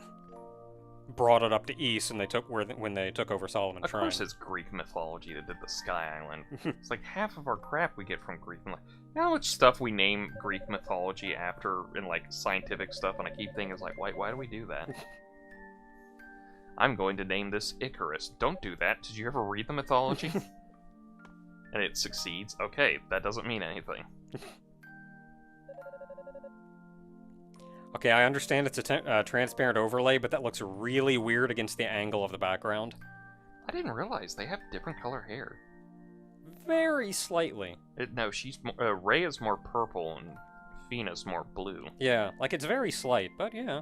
brought it up to East, and they took when they took over Solomon Shrine. Of course, it's Greek mythology that did the Sky Island. It's like half of our crap we get from Greek. You know how much stuff we name Greek mythology after in like scientific stuff, and I keep thinking, it's like, why do we do that? I'm going to name this Icarus. Don't do that. Did you ever read the mythology? And it succeeds. Okay, that doesn't mean anything. Okay, I understand it's a transparent overlay, but that looks really weird against the angle of the background. I didn't realize they have different color hair. Very slightly. No, Rey is more purple and Fina's more blue. Yeah, like it's very slight, but yeah.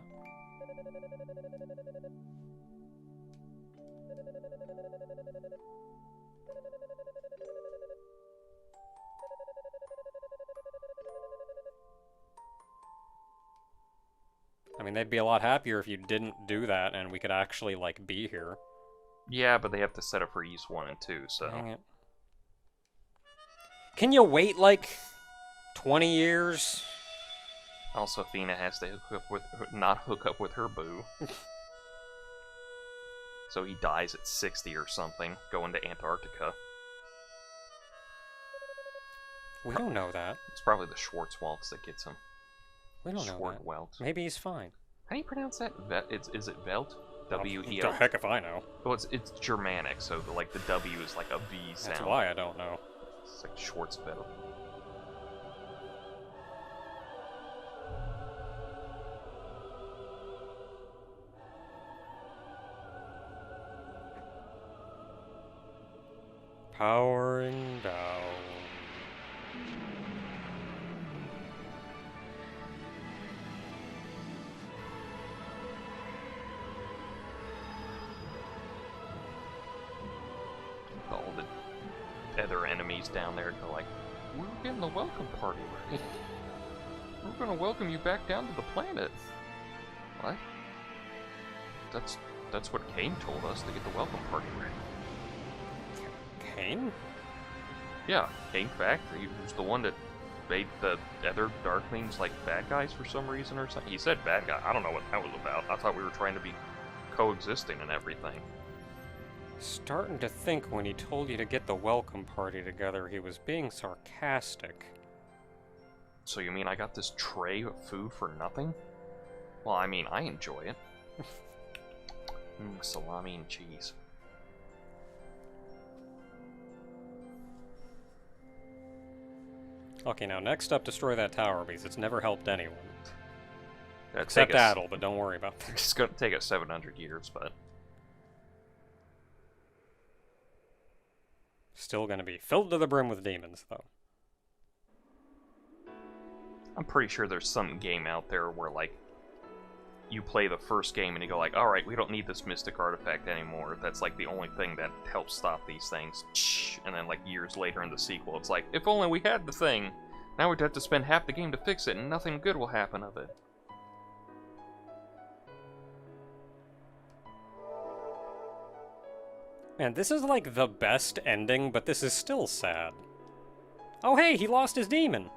I mean, they'd be a lot happier if you didn't do that and we could actually, like, be here. Yeah, but they have to set up for East 1 and 2, so... Dang it. Can you wait, like, 20 years? Also, Fina has to not hook up with her boo. So he dies at 60 or something, going to Antarctica. We don't know that. It's probably the Schwarzwalds that gets him. We don't know that. Schwarzwalds. Maybe he's fine. How do you pronounce that? Is it Velt? W-E-L? The heck if I know. Well, it's Germanic, so the W is like a V sound. That's why I don't know. It's like Schwarzveld. Powering down. All the other enemies down there go like, we're getting the welcome party ready. We're gonna welcome you back down to the planet. What? That's what Kane told us to get the welcome party ready. Kane? Yeah, Kane Factory was the one that made the other Darklings like bad guys for some reason or something. He said bad guy. I don't know what that was about. I thought we were trying to be coexisting and everything. Starting to think when he told you to get the welcome party together, he was being sarcastic. So you mean I got this tray of food for nothing? Well, I mean, I enjoy it. Salami and cheese. Okay, now next up, destroy that tower, because it's never helped anyone. It'll Except Adel, but don't worry about that. It's gonna take us 700 years, but... Still gonna be filled to the brim with demons, though. I'm pretty sure there's some game out there where, like, you play the first game and you go like, alright, we don't need this mystic artifact anymore. That's, like, the only thing that helps stop these things. And then, like, years later in the sequel, it's like, if only we had the thing! Now we'd have to spend half the game to fix it and nothing good will happen of it. Man, this is like the best ending, but this is still sad. Oh hey, he lost his demon!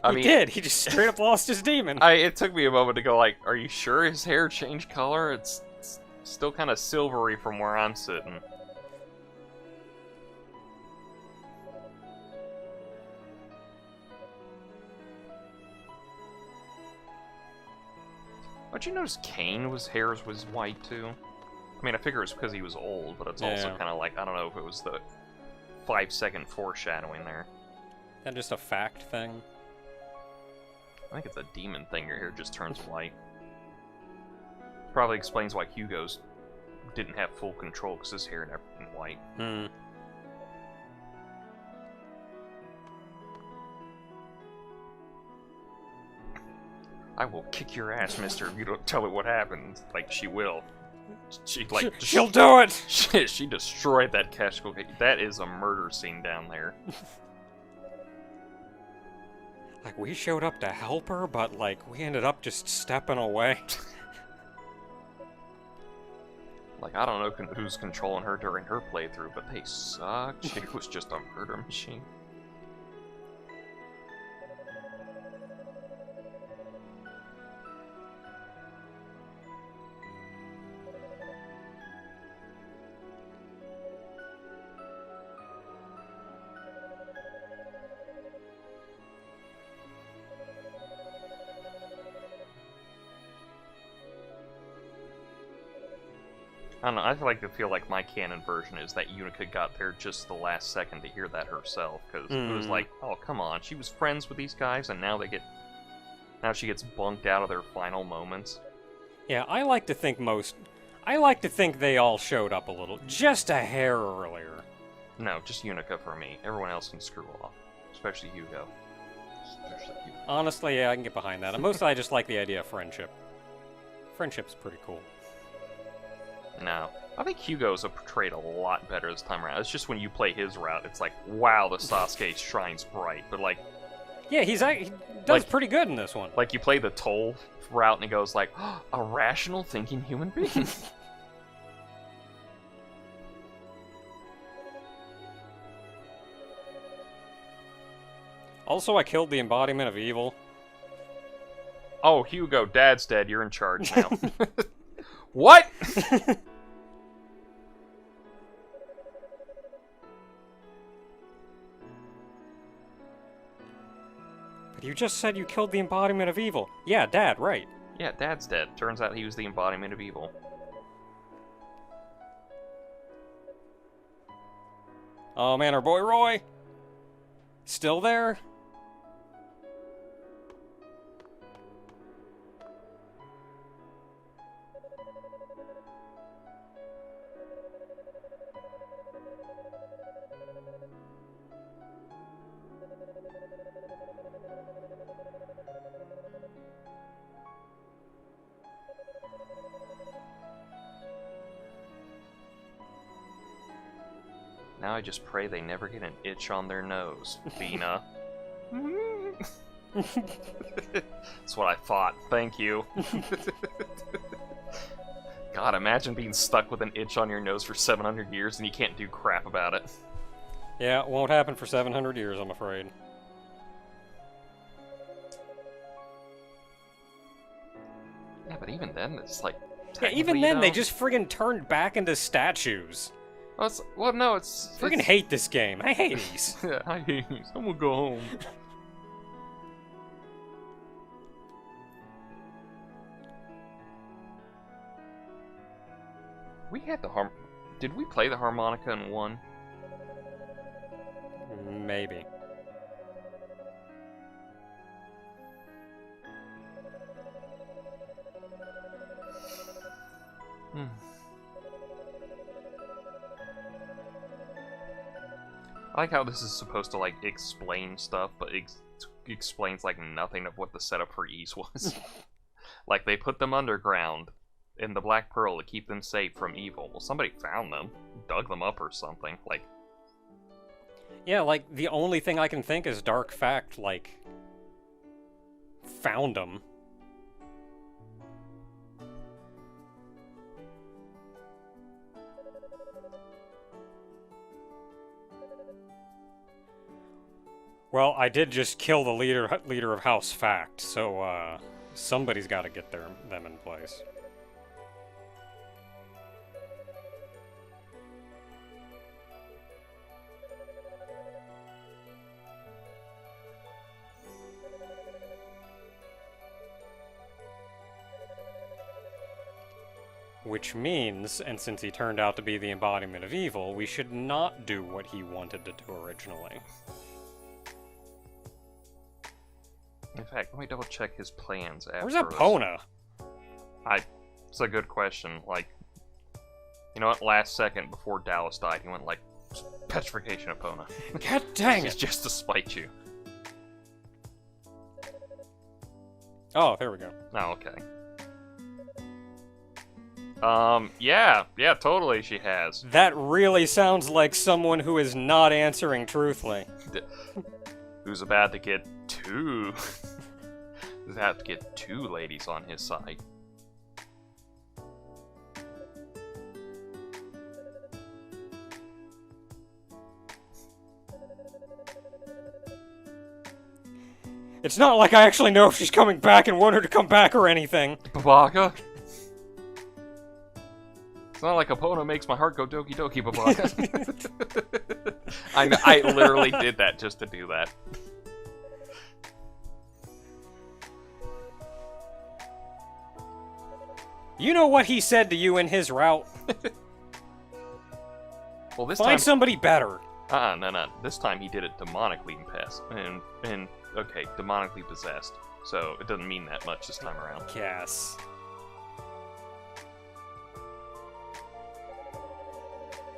He did! He just straight up lost his demon! It took me a moment to go like, are you sure his hair changed color? It's Still kind of silvery from where I'm sitting. But you notice Kane's hair was white too? I mean, I figure it's because he was old, but it's also kind of like, I don't know if it was the 5-second foreshadowing there. Is that just a fact thing? I think it's a demon thing. Your hair just turns white. Probably explains why Hugo's didn't have full control because his hair never been white. Hmm. I will kick your ass, mister, if you don't tell me what happened. Like, she will. She'll do it! She destroyed that cash cookie. That is a murder scene down there. Like, we showed up to help her, but, like, we ended up just stepping away. Like, I don't know who's controlling her during her playthrough, but they sucked. She was just a murder machine. I don't know, I like to feel like my canon version is that Unica got there just the last second to hear that herself, because it was like, oh, come on, she was friends with these guys, and now she gets bunked out of their final moments. Yeah, I like to think they all showed up a little, just a hair earlier. No, just Unica for me. Everyone else can screw off, especially Hugo. Honestly, yeah, I can get behind that. And mostly I just like the idea of friendship. Friendship's pretty cool. No. I think Hugo's portrayed a lot better this time around. It's just when you play his route, it's like, wow, the Sasuke shrine's bright. But, like... Yeah, he does pretty good in this one. Like, you play the Toll route, and it goes like, oh, a rational thinking human being. Also, I killed the embodiment of evil. Oh, Hugo, Dad's dead. You're in charge now. What? But you just said you killed the embodiment of evil. Yeah, Dad, right. Yeah, Dad's dead. Turns out he was the embodiment of evil. Oh man, our boy Roy. Still there? Now I just pray they never get an itch on their nose, Bina. That's what I thought. Thank you. God, imagine being stuck with an itch on your nose for 700 years and you can't do crap about it. Yeah, it won't happen for 700 years, I'm afraid. Yeah, but even then, it's like... Yeah, even then, they just friggin' turned back into statues. Well, no, it's... Friggin' hate this game. I hate these. Yeah, I hate these. I'm gonna go home. We had the Did we play the harmonica in 1? Maybe. I like how this is supposed to, like, explain stuff, but explains, like, nothing of what the setup for Ys was. Like, they put them underground in the Black Pearl to keep them safe from evil. Well, somebody found them, dug them up or something, like... Yeah, like, the only thing I can think is Dark Fact, like... found them. Well, I did just kill the leader of House Fact, so, somebody's gotta get them in place. Which means, and since he turned out to be the embodiment of evil, we should not do what he wanted to do originally. In fact, let me double check his plans after Where's this. Epona? It's a good question. Like, you know what? Last second before Dallas died, he went like, petrification Epona. God dang It's it! just to spite you. Oh, there we go. Oh, okay. Yeah, totally she has. That really sounds like someone who is not answering truthfully. Who's about to get two... Who's about to get two ladies on his side. It's not like I actually know if she's coming back and want her to come back or anything. Babaka? It's not like Epona makes my heart go doki doki, Babaka. I literally did that just to do that. You know what he said to you in his route? Well, this Find time... somebody better. No. This time he did it demonically and okay, demonically possessed. So it doesn't mean that much this time around. Yes.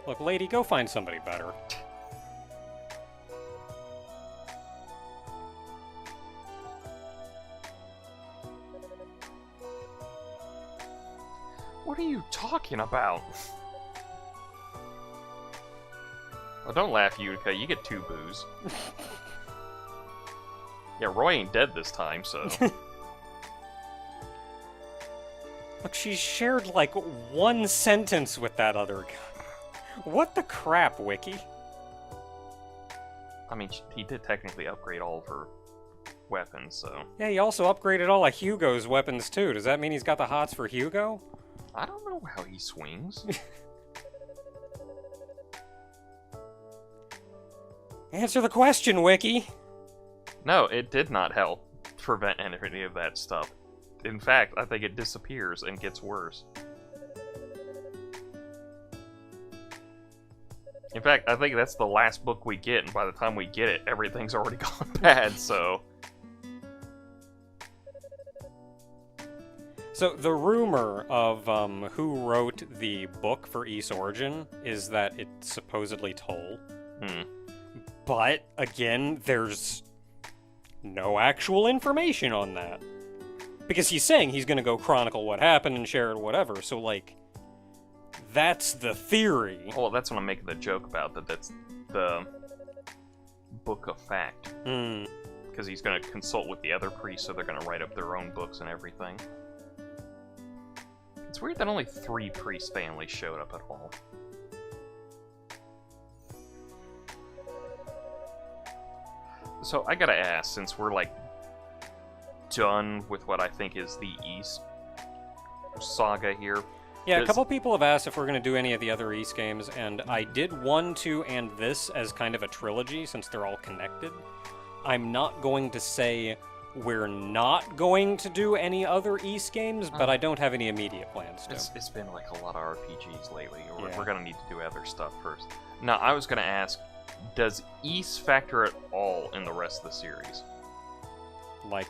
Look, lady, go find somebody better. What are you talking about? Oh, don't laugh, Utica. You get 2 boos. Yeah, Roy ain't dead this time, so... Look, she shared like one sentence with that other guy. What the crap, Wiki? I mean, he did technically upgrade all of her weapons, so... Yeah, he also upgraded all of Hugo's weapons too. Does that mean he's got the hots for Hugo? I don't know how he swings. Answer the question, Wiki. No, it did not help prevent any of that stuff. In fact, I think it disappears and gets worse. In fact, I think that's the last book we get, and by the time we get it, everything's already gone bad, so... So, the rumor of who wrote the book for Ys Origin is that it's supposedly Toll. But, again, there's no actual information on that. Because he's saying he's gonna go chronicle what happened and share it or whatever, so, like, that's the theory. Well, that's what I'm making the joke about, that's the book of fact. Because he's gonna consult with the other priests, so they're gonna write up their own books and everything. It's weird that only 3 priest families showed up at all. So, I gotta ask, since we're, like, done with what I think is the East saga here... Yeah, a couple people have asked if we're going to do any of the other Ys games, and I did 1, 2, and this as kind of a trilogy, since they're all connected. I'm not going to say we're not going to do any other Ys games, but I don't have any immediate plans to. It's been like a lot of RPGs lately. Yeah. We're going to need to do other stuff first. Now, I was going to ask, does Ys factor at all in the rest of the series? Like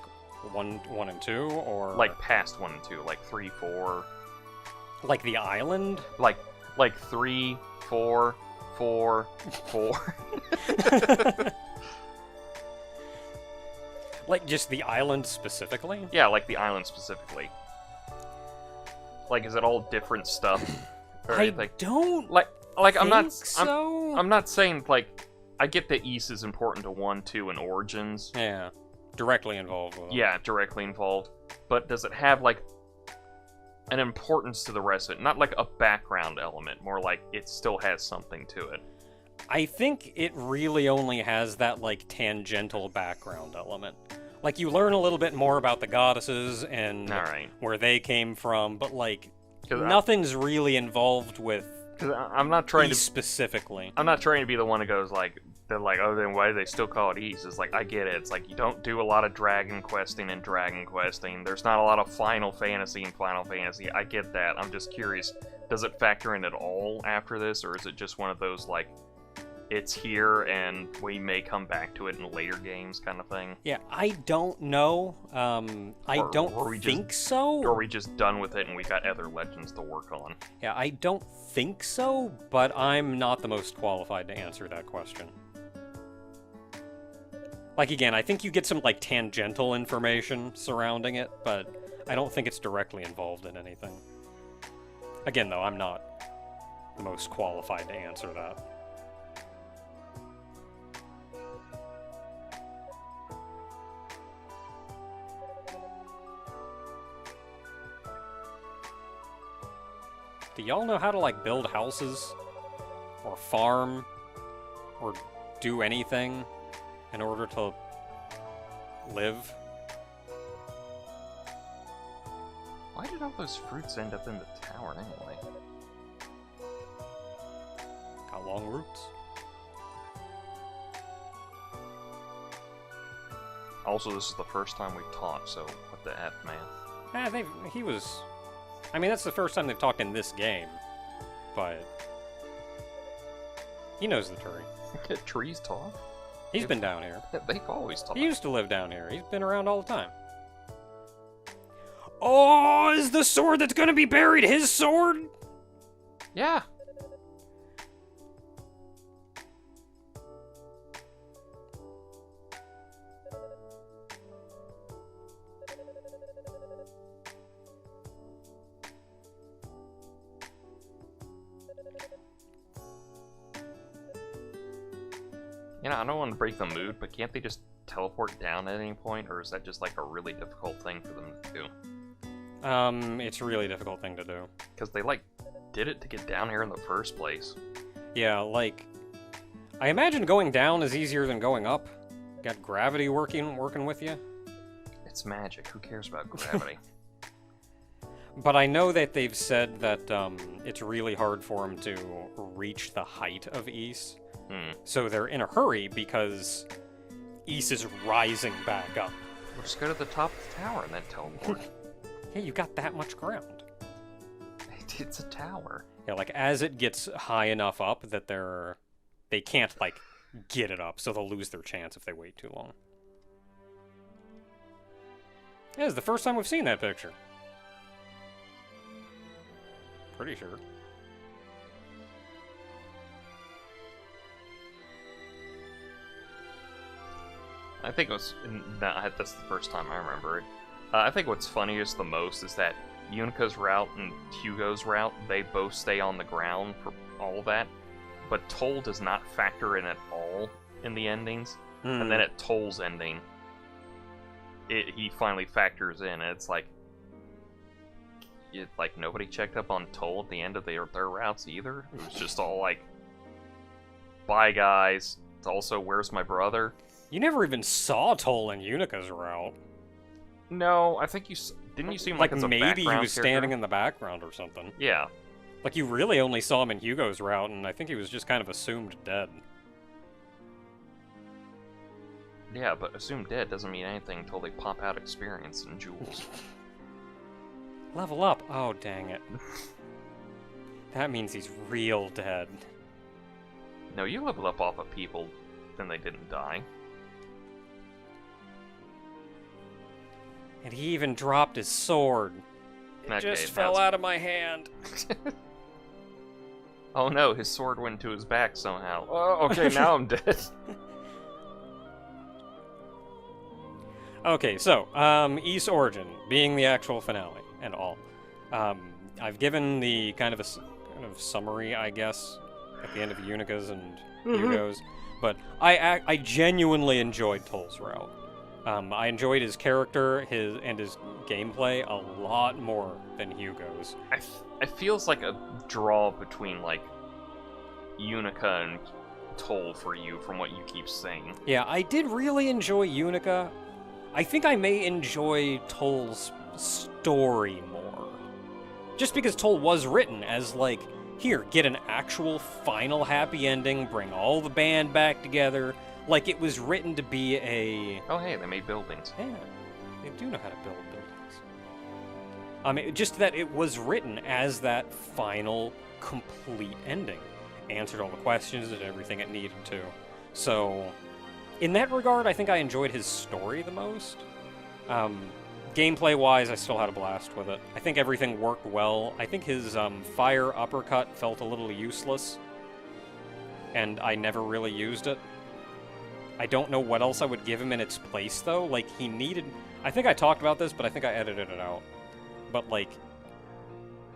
1, 1, and 2, or like past 1 and 2, like 3, 4. Like the island? Like 3, 4, 4, 4. Like just the island specifically? Yeah, like the island specifically. Like, is it all different stuff? Or I anything? don't like I'm not so. I'm not saying like I get that Ys is important to 1, 2, and Origins. Yeah, directly involved with it. Yeah, directly involved. But does it have like an importance to the rest of it? Not like a background element, more like it still has something to it. I think it really only has that, like, tangential background element. Like, you learn a little bit more about the goddesses and where they came from, but, like, nothing's really involved with I'm not trying specifically. I'm not trying to be the one who goes, like, they're like, oh, then why do they still call it East? It's like, I get it. It's like, you don't do a lot of Dragon Questing and Dragon Questing. There's not a lot of Final Fantasy and Final Fantasy. I get that. I'm just curious, does it factor in at all after this, or is it just one of those, like, it's here and we may come back to it in later games kind of thing? Yeah, I don't know. I don't think so. Or are we just done with it and we got other legends to work on? Yeah, I don't think so, but I'm not the most qualified to answer that question. Like, again, I think you get some, like, tangential information surrounding it, but I don't think it's directly involved in anything. Again, though, I'm not the most qualified to answer that. Do y'all know how to, like, build houses? Or farm? Or do anything in order to live? Why did all those fruits end up in the tower anyway? Got long roots. Also, this is the first time we've talked, so what the F, man? He was... I mean, that's the first time they've talked in this game, but... He knows the tree. Trees talk? He's been down here. They've always talked. He used to live down here. He's been around all the time. Oh, is the sword that's gonna be buried his sword? Yeah. You know, I don't want to break the mood, but can't they just teleport down at any point, or is that just like a really difficult thing for them to do? It's a really difficult thing to do. Because they, like, did it to get down here in the first place. Yeah, like... I imagine going down is easier than going up. Got gravity working with you. It's magic. Who cares about gravity? But I know that they've said that it's really hard for them to reach the height of Ys. So they're in a hurry because Ys is rising back up. We'll just go to the top of the tower and then teleport. Hey, you got that much ground. It's a tower. Yeah, like, as it gets high enough up that they can't, like, get it up, so they'll lose their chance if they wait too long. Yeah, it's the first time we've seen that picture. Pretty sure. I think it was... that's the first time I remember it. I think what's funniest the most is that Unica's route and Hugo's route, they both stay on the ground for all that, but Toll does not factor in at all in the endings. And then at Toll's ending, he finally factors in, and it's like... nobody checked up on Toll at the end of their routes either. It was just all like, bye guys. It's also, where's my brother? You never even saw Toll in Unica's route. No, I think you... Didn't you see him like as a maybe he was character? standing in the background or something. Yeah. Like, you really only saw him in Hugo's route, and I think he was just kind of assumed dead. Yeah, but assumed dead doesn't mean anything until they pop out experience and jewels. Level up. Oh, dang it. That means he's real dead. No, you level up off of people, then they didn't die. And he even dropped his sword. It just fell out of my hand. Oh no, his sword went to his back somehow. Oh, okay, now I'm dead. Okay, so, Ys Origin, being the actual finale and all. I've given the kind of summary, I guess, at the end of Unica's and Hugo's, but I genuinely enjoyed Toll's route. I enjoyed his character, his gameplay a lot more than Hugo's. It feels like a draw between, like, Unica and Toll for you, from what you keep saying. Yeah, I did really enjoy Unica. I think I may enjoy Toll's story more. Just because Toll was written as, like, here, get an actual final happy ending, bring all the band back together. Like, it was written to be a... Oh, hey, they made buildings. Yeah, they do know how to build buildings. Just that it was written as that final, complete ending. Answered all the questions and everything it needed to. So, in that regard, I think I enjoyed his story the most. Gameplay-wise, I still had a blast with it. I think everything worked well. I think his fire uppercut felt a little useless, and I never really used it. I don't know what else I would give him in its place, though. Like, he needed... I think I talked about this, but I think I edited it out. But, like,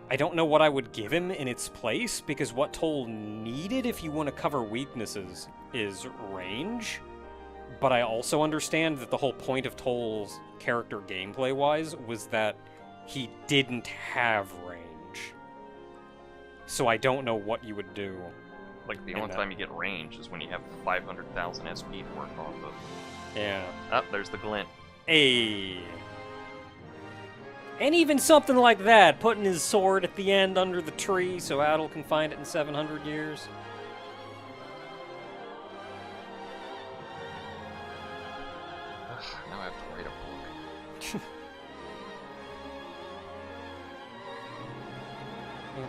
I don't know what I would give him in its place, because what Toll needed, if you want to cover weaknesses, is range. But I also understand that the whole point of Toll's character gameplay-wise was that he didn't have range. So I don't know what you would do. Like, the only time you get range is when you have 500,000 SP to work off of. Yeah. Oh, there's the glint. Hey. And even something like that, putting his sword at the end under the tree so Adel can find it in 700 years. Now I have to write a book.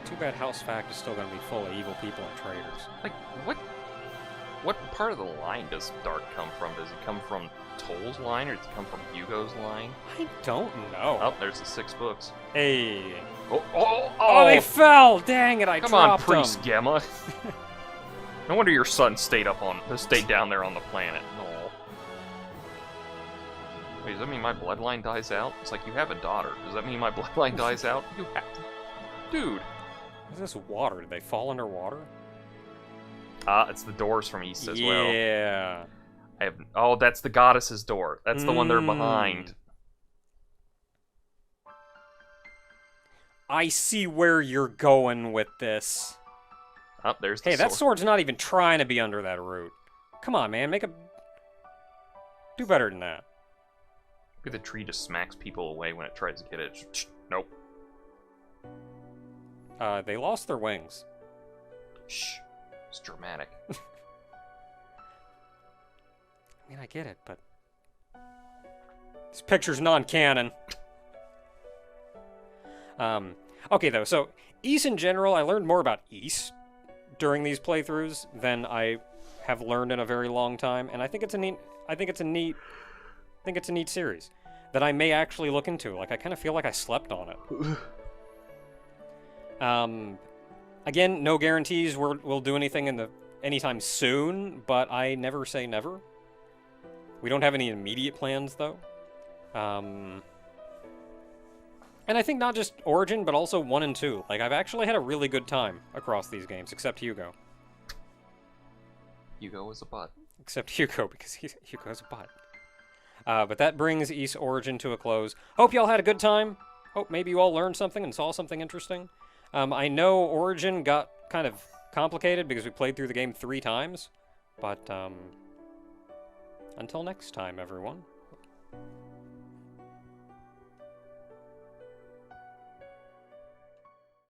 Too bad House Fact is still going to be full of evil people and traitors. Like, what part of the line does Dark come from? Does it come from Toll's line, or does it come from Hugo's line? I don't know. Oh, there's the 6 books. Hey. Oh, They fell! Dang it, I Come dropped on, Priest them. Gemma. No wonder your son stayed down there on the planet. No. Wait, does that mean my bloodline dies out? It's like, you have a daughter. Does that mean my bloodline dies out? You have... Dude. What is this water? Did they fall underwater? It's the doors from East as well. Yeah. Oh, that's the goddess's door. That's the one they're behind. I see where you're going with this. Oh, there's the Hey, that sword. sword's not even trying to be under that root. Come on, man, do better than that. Maybe the tree just smacks people away when it tries to get it. Nope. They lost their wings. Shh. It's dramatic. I mean, I get it, but... this picture's non-canon. Okay, though, so, Ys in general, I learned more about Ys during these playthroughs than I have learned in a very long time, and I think it's a neat series that I may actually look into. Like, I kind of feel like I slept on it. Again, no guarantees we'll do anything anytime soon, but I never say never. We don't have any immediate plans, though. And I think not just Origin, but also 1 and 2. Like, I've actually had a really good time across these games, except Hugo. Hugo was a butt. Except Hugo, because Hugo's a butt. But that brings Ys Origin to a close. Hope y'all had a good time. Hope maybe you all learned something and saw something interesting. I know Origin got kind of complicated because we played through the game 3 times. But, until next time, everyone.